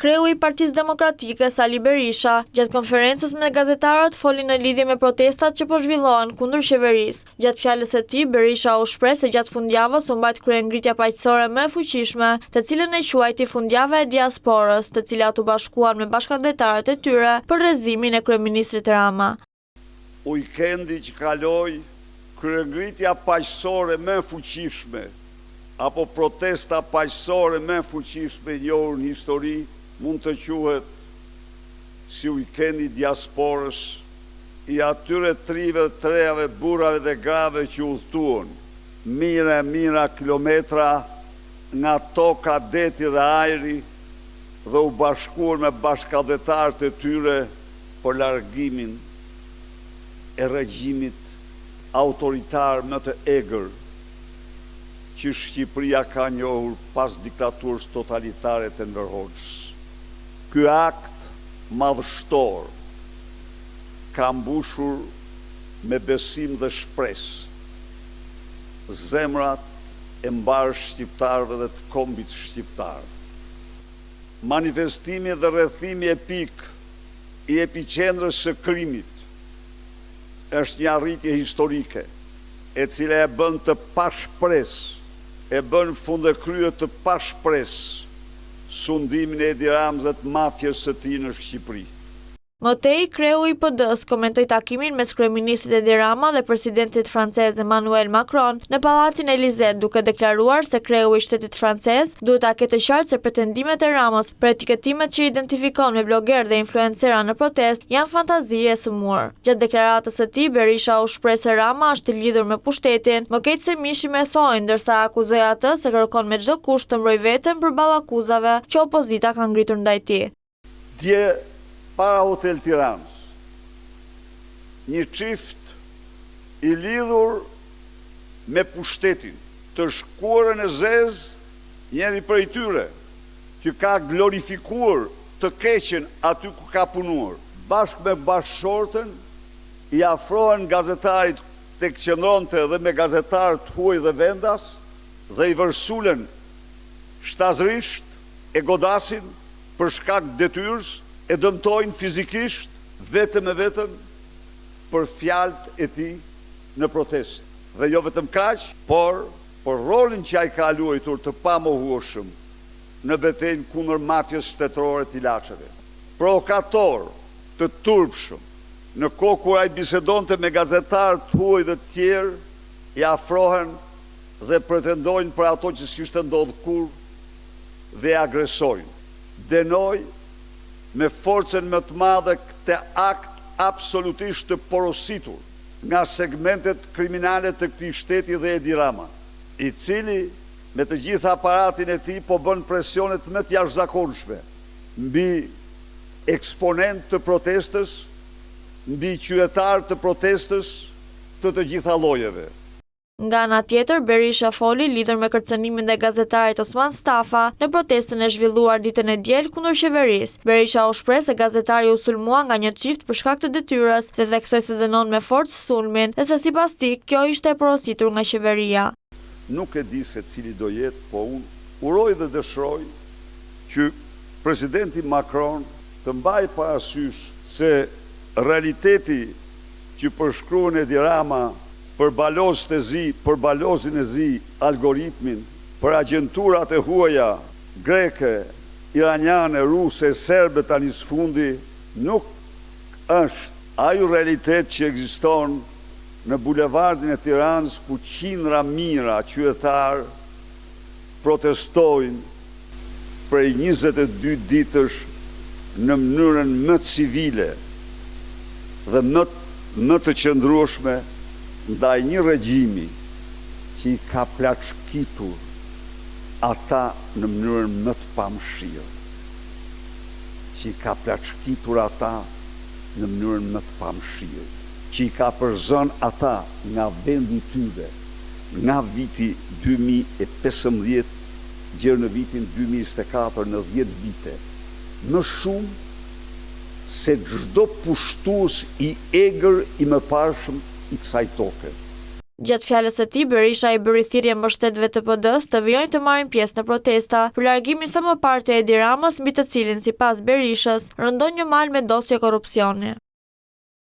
Kreu i Partisë Demokratike Sali Berisha, gjatë konferencës me gazetarët foli në lidhje me protestat që po zhvillohen kundër qeverisë. Gjatë fjalës së tij, Berisha u shpreh se gjatë fundjavës u mbajt kryengritja paqësore më e fuqishme, të cilën e quajti fundjava e diasporës, të cilat u bashkuan me bashkëndërtarët e tyre për rrezimin e kryeministrit Rama. Ujkendi që kaloi, kryengritja paqësore më e fuqishme, apo protesta paqësore më e fuqishme njohur në histori, mund të quhet si ujkendi diasporës i atyre trive, trejave, burrave dhe grave që udhëtuan mira kilometra nga toka, deti dhe ajri dhe u bashkuan me bashkëdhetarët e tyre për largimin e regjimit autoritar më të egër që Shqipëria ka njohur pas diktaturës totalitare të Enver Hoxhës. Ky akt madhështor ka mbushur me besim dhe shpresë zemrat e mbarë shqiptarëve dhe të kombit shqiptar. Manifestimi dhe rrethimi epik i epiqendrës së krimit është një arritje historike, e cila e bën të pashpresë, e bën fundekrye të pashpresë sundimin e Edi Ramës dhe të mafjes së tij në Shqipëri. Mëtej, kreu i PD-s komentoi takimin mes kryeministit Edi Rama dhe presidentit francez Emmanuel Macron në Pallatin Elizet, duke deklaruar se kreu i shtetit francez duhet ta ketë qartë se pretendimet e Ramës për etiketimet që identifikon me bloger dhe influencera në protest janë fantazi e sëmurë. Gjatë deklaratës së tij, Berisha u shpreh se Rama është i lidhur me pushtetin, më keq se mishi me thonjë, ndërsa akuzoi atë se kërkon me çdo kusht të mbrojë veten përballë akuzave që opozita ka ngritur ndaj tij. Dje para Hotel Tiranës, një çift i lidhur me pushtetin, të shkuarën e zezë, njëri prej tyre, që ka glorifikuar të keqen aty ku ka punuar, bashkë me bashkëshorten, i afrohen gazetarit tek qëndronte dhe me gazetarët huaj dhe vendas, dhe i vërsulen shtazërisht, e godasin për shkak detyrës, e dëmtojnë fizikisht vetëm e vetëm për fjalët e tij në protestë. Dhe jo vetëm kaq, por rolin që ai ka luajtur të pamohueshëm në betejën kundër mafjes shtetërore të ilaçeve. Provokator, të turpshëm, në kohë kur ai bisedonte me gazetarë të huaj dhe të tjerë, i afrohen dhe pretendojnë për ato që s'kishte ndodhur kurrë dhe agresojnë. Denoj me forcën më të madhe këtë akt absolutisht të porositur nga segmentet kriminale të këtij shteti dhe Edi Rama, i cili me të gjithë aparatin e tij po bën presionet më të jashtëzakonshme mbi eksponent të protestës, mbi qytetar të protestës të gjitha llojeve. Nga ana tjetër, Berisha foli lidhur me kërcënimin e gazetarit Osman Stafa në protestën e zhvilluar ditën e diel kundër qeverisë. Berisha u shpreh se gazetari u sulmua nga një çift për shkak të detyrës dhe theksoi se dënon me forcë sulmin dhe se sipas tij kjo ishte e porositur nga qeveria. Nuk e di se cili do jetë, po unë uroj dhe dëshiroj që presidenti Macron të mbajë parasysh se realiteti që përshkruan Edi Rama për balozin e zi, algoritmin, për agjenturat e huaja, greke, iraniane, ruse, serbe tani së fundi, nuk është ajo realitet që ekziston në bulevardin e Tiranës ku qindra mijëra qytetar protestojnë prej 22 ditësh në mënyrën më civile dhe më të qëndrueshme ndaj një regjimi që i ka plaçkitur ata në mënyrën më të pamëshirë, që i ka plaçkitur ata në mënyrën më të pamëshirë, që i ka përzënë ata nga vendi tyre, nga viti 2015 gjerë në vitin 2024 në 10 vite, më shumë se çdo pushtues i egër i mëparshëm i kësaj toke. Gjatë fjalës së tij, Berisha i bëri thirrje mbështetësve të PD-s të vijojnë të marrin pjesë në protesta për largimin sa më parë të Edi Ramës, mbi të cilin, sipas Berishës, rëndon një mal me dosje korrupsioni.